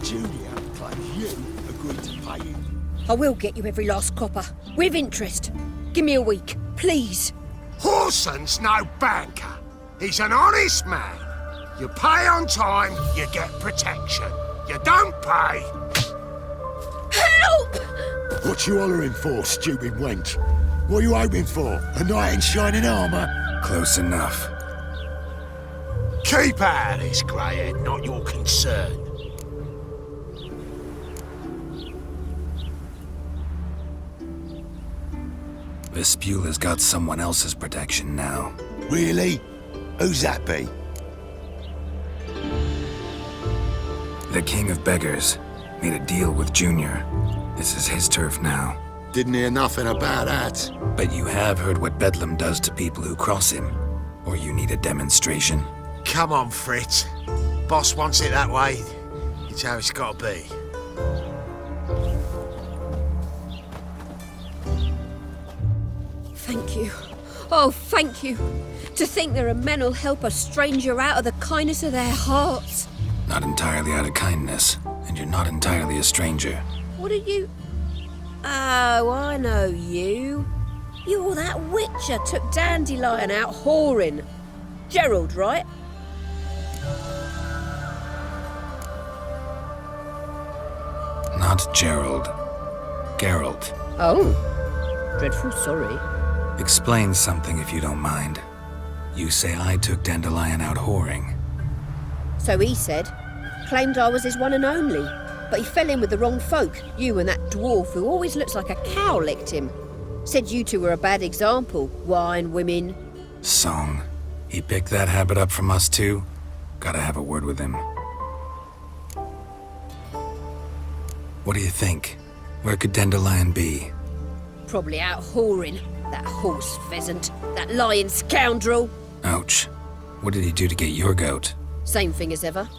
Junior claims you agreed to pay him. I will get you every last copper, with interest. Give me a week, please. Horson's no banker. He's an honest man. You pay on time, you get protection. You don't pay... Help! What you hollering for, stupid wench? What are you hoping for? A knight in shining armour? Close enough. Keep out of this, Greyhead, not your concern. Vespula's got someone else's protection now. Really? Who's that be? The King of Beggars made a deal with Junior. This is his turf now. Didn't hear nothing about that. But you have heard what Bedlam does to people who cross him. Or you need a demonstration? Come on, Fritz. Boss wants it that way. It's how it's got to be. Thank you. Oh, thank you. To think there are men who'll help a stranger out of the kindness of their hearts. Not entirely out of kindness, and you're not entirely a stranger. What are you... Oh, I know you. You're that witcher took Dandelion out whoring. Gerald, right? Not Gerald. Geralt. Oh. Dreadful sorry. Explain something if you don't mind. You say I took Dandelion out whoring. So he said. Claimed I was his one and only. But he fell in with the wrong folk. You and that dwarf who always looks like a cow licked him. Said you two were a bad example. Wine, women. Song. He picked that habit up from us too? Gotta have a word with him. What do you think? Where could Dandelion be? Probably out whoring. That horse pheasant. That lying scoundrel. Ouch. What did he do to get your goat? Same thing as ever.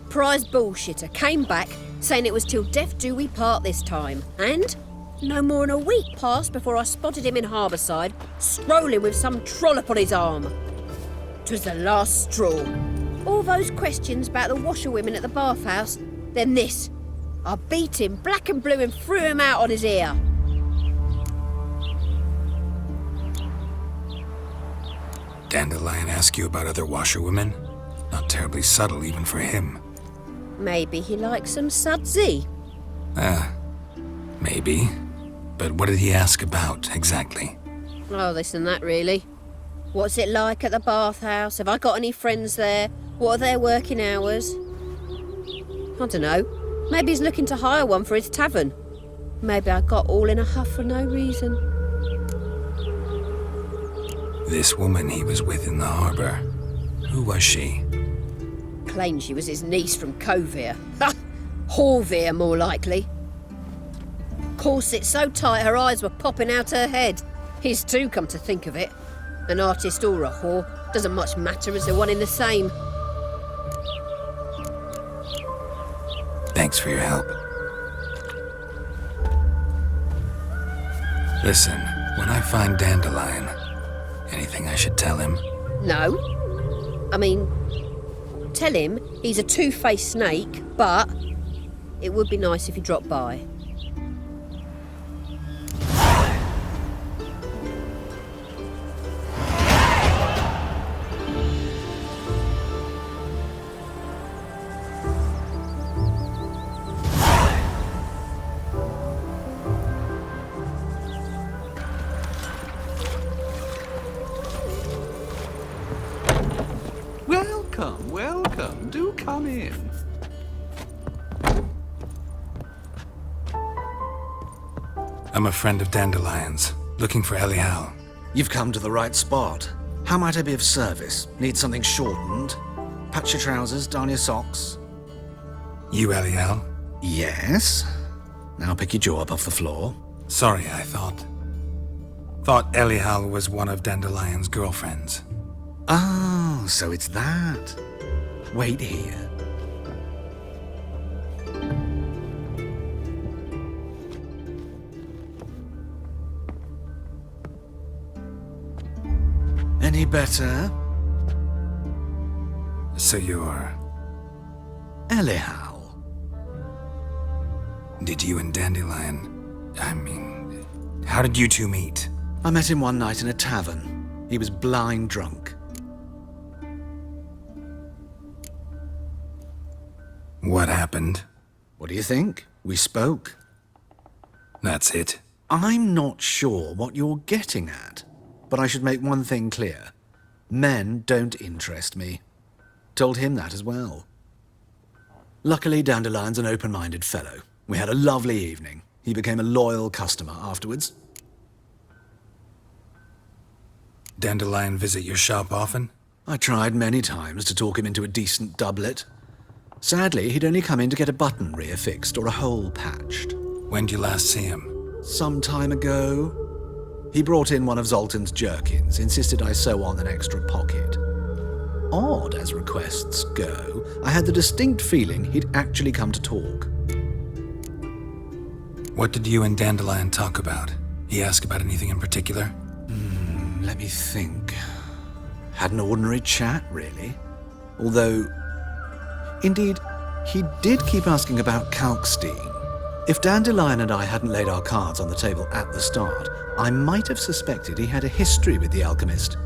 Prize bullshitter came back, saying it was till death do we part this time. And no more than a week passed before I spotted him in Harbourside, strolling with some trollop on his arm. 'Twas the last straw. All those questions about the washerwomen at the bathhouse, then this. I beat him black and blue and threw him out on his ear. Dandelion ask you about other washerwomen? Not terribly subtle even for him. Maybe he likes some sudsy. Maybe. But what did he ask about, exactly? Oh, this and that, really. What's it like at the bathhouse? Have I got any friends there? What are their working hours? I don't know. Maybe he's looking to hire one for his tavern. Maybe I got all in a huff for no reason. This woman he was with in the harbour. Who was she? Claimed she was his niece from Kovir. Ha! Horvir, more likely. Corset so tight her eyes were popping out her head. His too, come to think of it. An artist or a whore. Doesn't much matter as they're one in the same. Thanks for your help. Listen, when I find Dandelion, anything I should tell him? No. I mean, tell him he's a two-faced snake, but it would be nice if he dropped by. Welcome. Do come in. I'm a friend of Dandelion's, looking for Elial. You've come to the right spot. How might I be of service? Need something shortened? Patch your trousers, darn your socks? You Elial? Yes. Now pick your jaw up off the floor. Sorry, I thought Elial was one of Dandelion's girlfriends. Oh, so it's that. Wait here. Any better? So you're... Elial. Did you and Dandelion... how did you two meet? I met him one night in a tavern. He was blind drunk. What happened? What do you think? We spoke. That's it? I'm not sure what you're getting at, but I should make one thing clear. Men don't interest me. Told him that as well. Luckily, Dandelion's an open-minded fellow. We had a lovely evening. He became a loyal customer afterwards. Dandelion visit your shop often? I tried many times to talk him into a decent doublet. Sadly, he'd only come in to get a button reaffixed or a hole patched. When'd you last see him? Some time ago. He brought in one of Zoltan's jerkins, insisted I sew on an extra pocket. Odd as requests go, I had the distinct feeling he'd actually come to talk. What did you and Dandelion talk about? He asked about anything in particular? Let me think. Had an ordinary chat, really. Although, indeed, he did keep asking about Kalkstein. If Dandelion and I hadn't laid our cards on the table at the start, I might have suspected he had a history with the alchemist.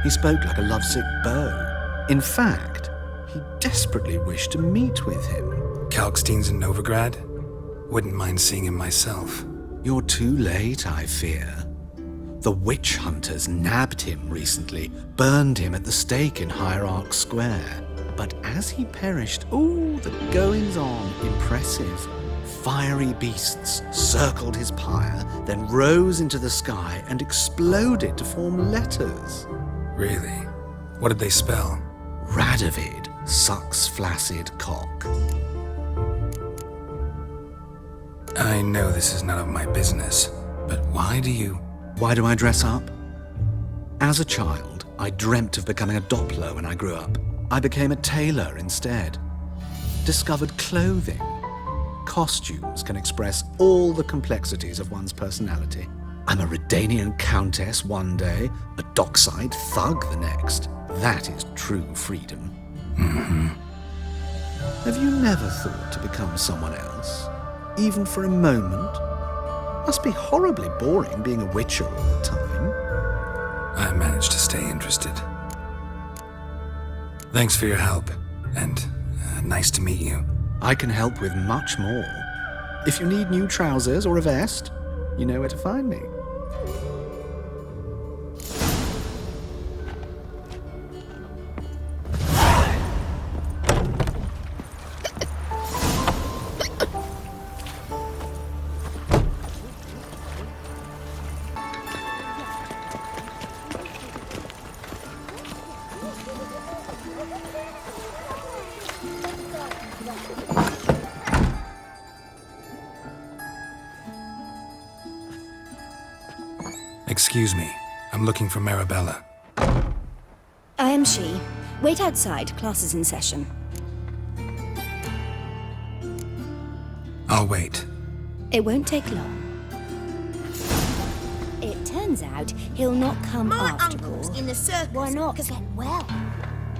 He spoke like a lovesick beau. In fact, he desperately wished to meet with him. Kalkstein's in Novigrad? Wouldn't mind seeing him myself. You're too late, I fear. The witch hunters nabbed him recently, burned him at the stake in Hierarch Square. But as he perished, the goings-on, impressive. Fiery beasts circled his pyre, then rose into the sky and exploded to form letters. Really? What did they spell? Radovid sucks flaccid cock. I know this is none of my business, but why do I dress up? As a child, I dreamt of becoming a Doppler when I grew up. I became a tailor instead. Discovered clothing. Costumes can express all the complexities of one's personality. I'm a Redanian countess one day, a dockside thug the next. That is true freedom. Mm-hmm. Have you never thought to become someone else? Even for a moment? Must be horribly boring being a witcher all the time. I managed to stay interested. Thanks for your help, and nice to meet you. I can help with much more. If you need new trousers or a vest, you know where to find me. Excuse me, I'm looking for Marabella. I am she. Wait outside, class is in session. I'll wait. It won't take long. It turns out he'll not come My after uncle's all. in the circus. Why not? Get well.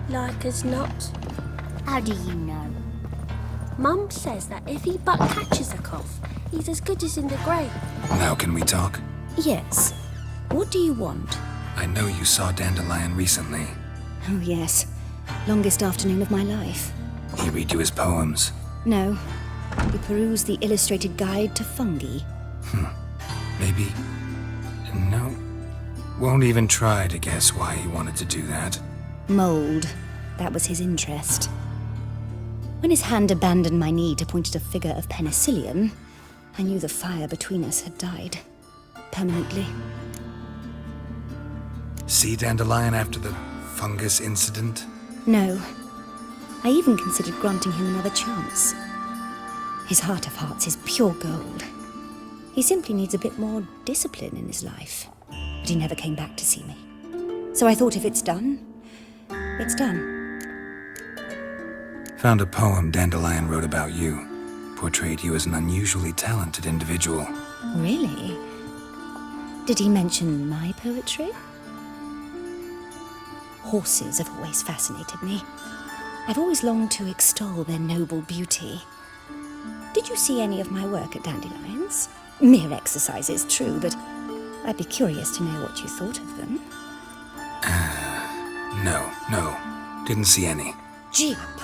Like as not. How do you know? Mum says that if he but catches a cough, he's as good as in the grave. Now can we talk? Yes. What do you want? I know you saw Dandelion recently. Oh, yes. Longest afternoon of my life. He read you his poems. No. We perused the illustrated guide to fungi. Maybe... No. Won't even try to guess why he wanted to do that. Mold. That was his interest. When his hand abandoned my knee to point at a figure of penicillium, I knew the fire between us had died. Permanently. See Dandelion after the fungus incident? No. I even considered granting him another chance. His heart of hearts is pure gold. He simply needs a bit more discipline in his life. But he never came back to see me. So I thought if it's done, it's done. Found a poem Dandelion wrote about you. Portrayed you as an unusually talented individual. Really? Did he mention my poetry? Horses have always fascinated me. I've always longed to extol their noble beauty. Did you see any of my work at Dandelions? Mere exercises, true, but I'd be curious to know what you thought of them. No. Didn't see any. Gee up!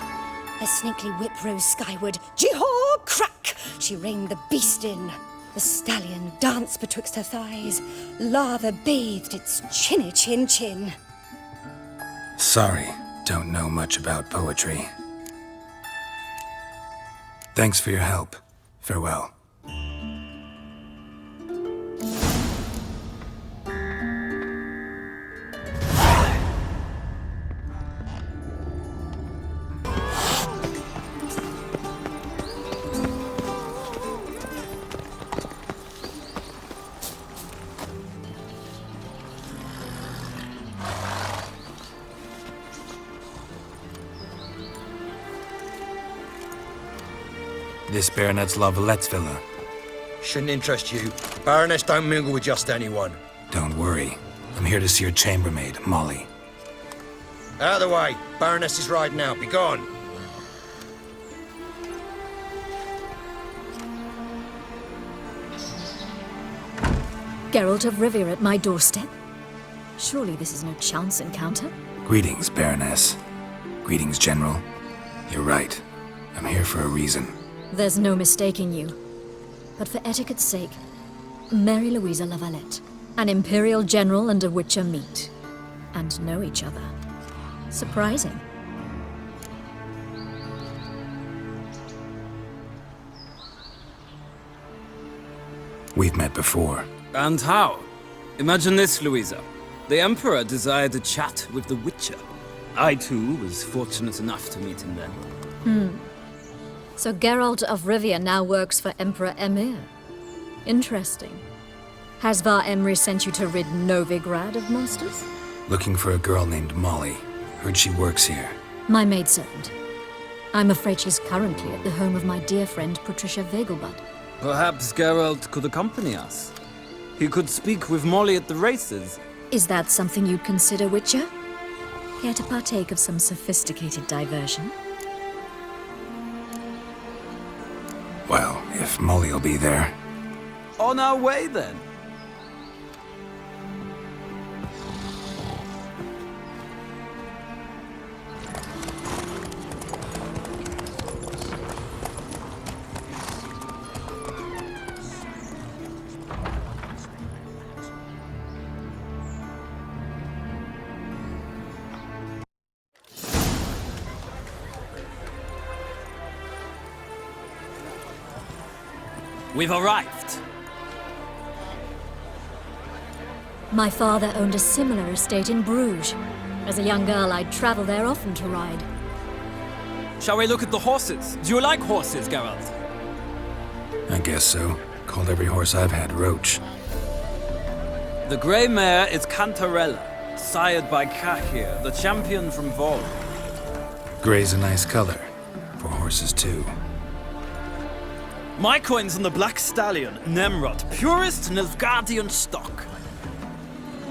A snaky whip rose skyward. Gee-haw! Crack! She reined the beast in. The stallion danced betwixt her thighs. Lava bathed its chinny chin. Sorry, don't know much about poetry. Thanks for your help. Farewell. This Baronet's La Vallette's villa. Shouldn't interest you. Baroness don't mingle with just anyone. Don't worry. I'm here to see your chambermaid, Molly. Out of the way. Baroness is riding out. Be gone. Geralt of Rivia at my doorstep? Surely this is no chance encounter? Greetings, Baroness. Greetings, General. You're right. I'm here for a reason. There's no mistaking you. But for etiquette's sake, Mary Louisa La Valette, an Imperial General and a Witcher meet. And know each other. Surprising. We've met before. And how? Imagine this, Louisa. The Emperor desired a chat with the Witcher. I, too, was fortunate enough to meet him then. So Geralt of Rivia now works for Emperor Emir. Interesting. Has Var Emry sent you to rid Novigrad of monsters? Looking for a girl named Molly. Heard she works here. My maidservant. I'm afraid she's currently at the home of my dear friend Patricia Vegelbud. Perhaps Geralt could accompany us. He could speak with Molly at the races. Is that something you'd consider, Witcher? Care to partake of some sophisticated diversion? Well, if Molly'll be there. On our way, then. We've arrived. My father owned a similar estate in Bruges. As a young girl, I'd travel there often to ride. Shall we look at the horses? Do you like horses, Geralt? I guess so. Called every horse I've had Roach. The grey mare is Cantarella, sired by Cahir, the champion from Vol. Gray's a nice color. For horses, too. My coin's on the Black Stallion, Nemrod, purest Nilfgaardian stock.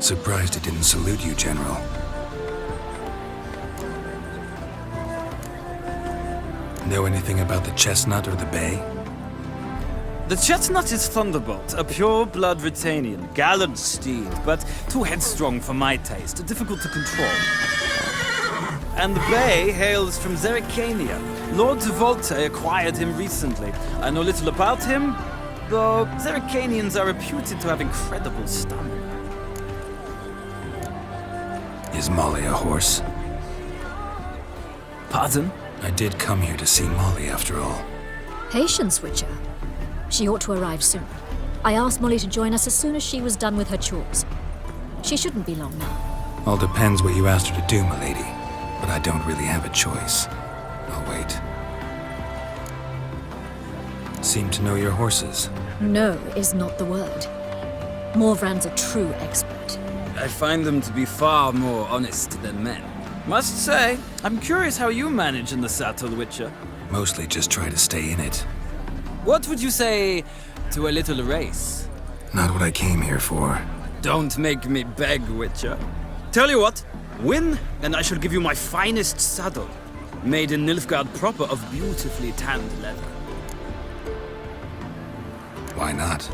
Surprised it didn't salute you, General. Know anything about the chestnut or the bay? The chestnut is Thunderbolt, a pure-blood Britannian, gallant steed, but too headstrong for my taste, difficult to control. And the bay hails from Zerrikania. Lord de Volte acquired him recently. I know little about him, though Zerrikanians are reputed to have incredible stamina. Is Molly a horse? Pardon? I did come here to see Molly, after all. Patience, Witcher. She ought to arrive soon. I asked Molly to join us as soon as she was done with her chores. She shouldn't be long now. All depends what you asked her to do, milady. But I don't really have a choice. I'll wait. Seem to know your horses. No is not the word. Morvran's a true expert. I find them to be far more honest than men. Must say, I'm curious how you manage in the saddle, Witcher. Mostly just try to stay in it. What would you say to a little race? Not what I came here for. Don't make me beg, Witcher. Tell you what, win, and I shall give you my finest saddle. Made in Nilfgaard proper of beautifully tanned leather. Why not?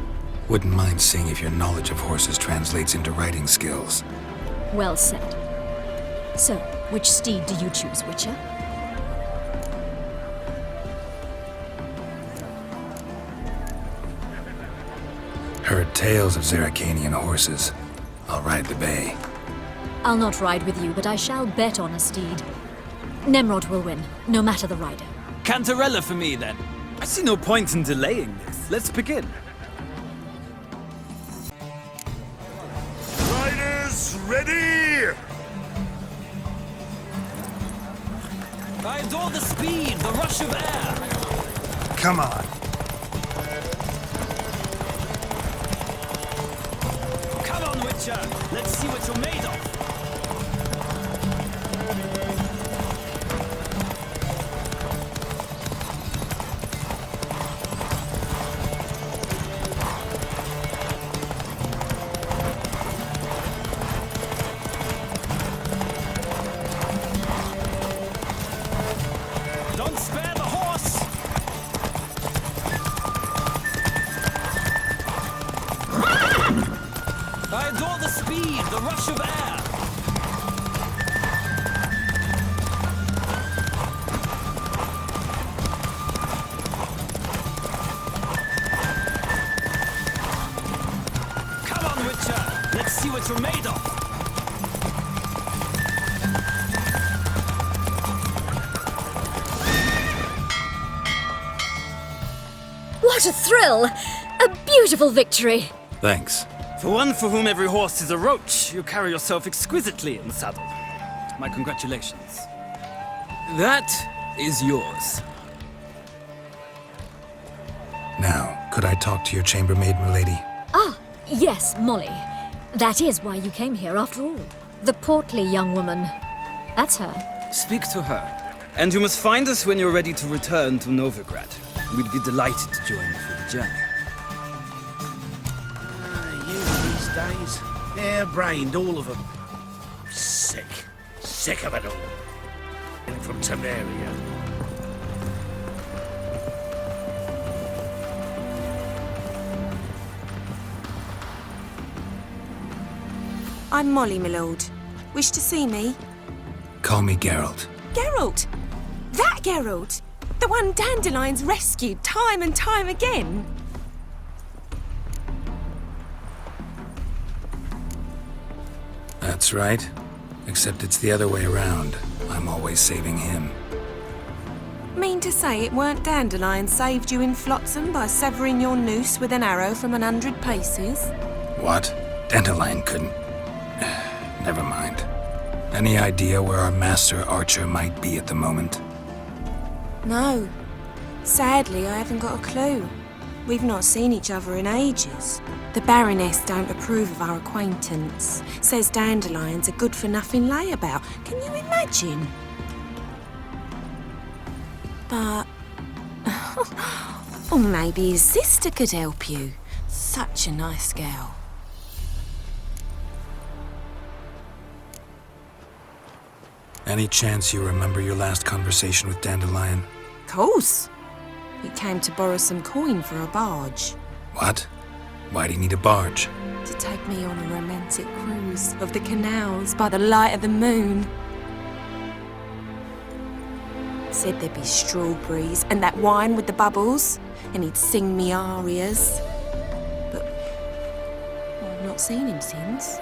Wouldn't mind seeing if your knowledge of horses translates into riding skills. Well said. So, which steed do you choose, Witcher? Heard tales of Zeracanian horses. I'll ride the bay. I'll not ride with you, but I shall bet on a steed. Nemrod will win, no matter the rider. Cantarella for me, then. I see no point in delaying this. Let's begin. Riders, ready! I adore the speed, the rush of air. Come on. Come on, Witcher. Let's see what you're made of. Don't spare the horse! I adore the speed, the rush of air. Come on, Witcher. Let's see what you're made of. What a thrill! A beautiful victory! Thanks. For one for whom every horse is a roach, you carry yourself exquisitely in the saddle. My congratulations. That is yours. Now, could I talk to your chambermaid, milady? Ah, yes, Molly. That is why you came here after all. The portly young woman. That's her. Speak to her. And you must find us when you're ready to return to Novigrad. We'd be delighted to join you for the journey. You these days, hair-brained, all of them. Sick. Sick of it all. And from Temeria. I'm Molly, my lord. Wish to see me? Call me Geralt. Geralt! That Geralt! The one Dandelion's rescued time and time again! That's right. Except it's the other way around. I'm always saving him. Mean to say it weren't Dandelion saved you in Flotsam by severing your noose with an arrow from 100 paces? What? Dandelion couldn't... Never mind. Any idea where our master archer might be at the moment? No. Sadly, I haven't got a clue. We've not seen each other in ages. The Baroness don't approve of our acquaintance. Says Dandelion's a good-for-nothing layabout. Can you imagine? But... or maybe his sister could help you. Such a nice girl. Any chance you remember your last conversation with Dandelion? Course. He came to borrow some coin for a barge. What? Why do you need a barge? To take me on a romantic cruise of the canals by the light of the moon. Said there'd be strawberries and that wine with the bubbles, and he'd sing me arias. But I've not seen him since.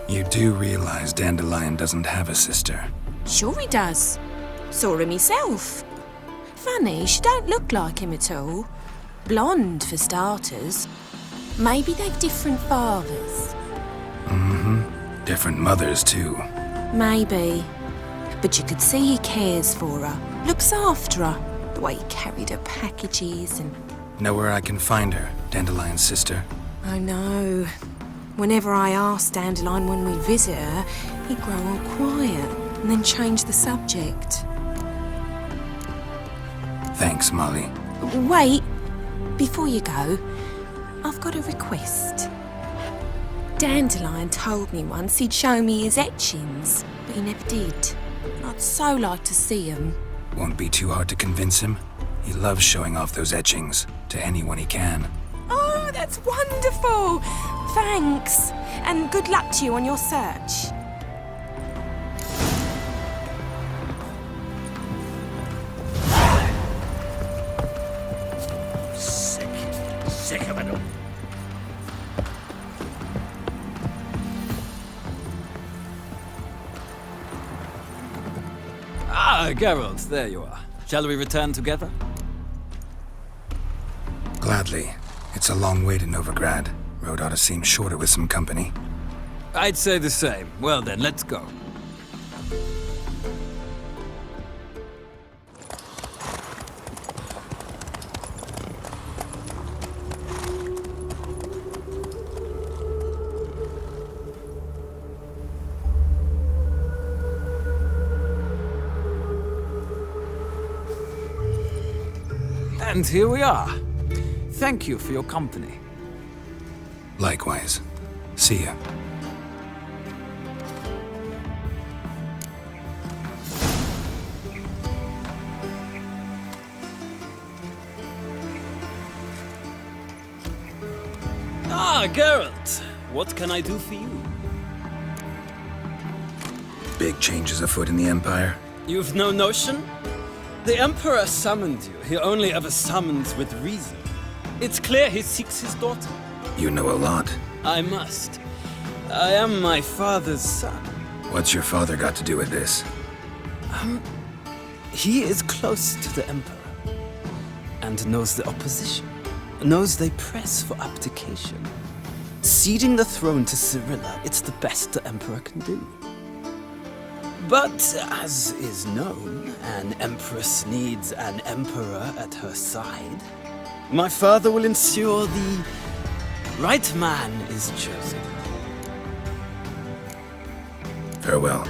You do realize Dandelion doesn't have a sister? Sure he does. Saw him myself. Funny, she don't look like him at all. Blonde, for starters. Maybe they've different fathers. Mm-hmm. Different mothers, too. Maybe. But you could see he cares for her. Looks after her. The way he carried her packages and... Know where I can find her, Dandelion's sister? I know. Whenever I asked Dandelion when we'd visit her, he'd grow all quiet and then change the subject. Thanks, Molly. Wait. Before you go, I've got a request. Dandelion told me once he'd show me his etchings, but he never did. I'd so like to see them. Won't be too hard to convince him? He loves showing off those etchings to anyone he can. Oh, that's wonderful! Thanks. And good luck to you on your search. Sick of it all. Ah, Geralt, there you are. Shall we return together? Gladly. It's a long way to Novigrad. Road ought to seem shorter with some company. I'd say the same. Well then, let's go. And here we are. Thank you for your company. Likewise. See ya. Ah, Geralt. What can I do for you? Big changes afoot in the Empire. You've no notion? The Emperor summoned you. He only ever summons with reason. It's clear he seeks his daughter. You know a lot. I must. I am my father's son. What's your father got to do with this? He is close to the Emperor. And knows the opposition. Knows they press for abdication. Ceding the throne to Cyrilla, it's the best the Emperor can do. But, as is known, an empress needs an emperor at her side. My father will ensure the right man is chosen. Farewell.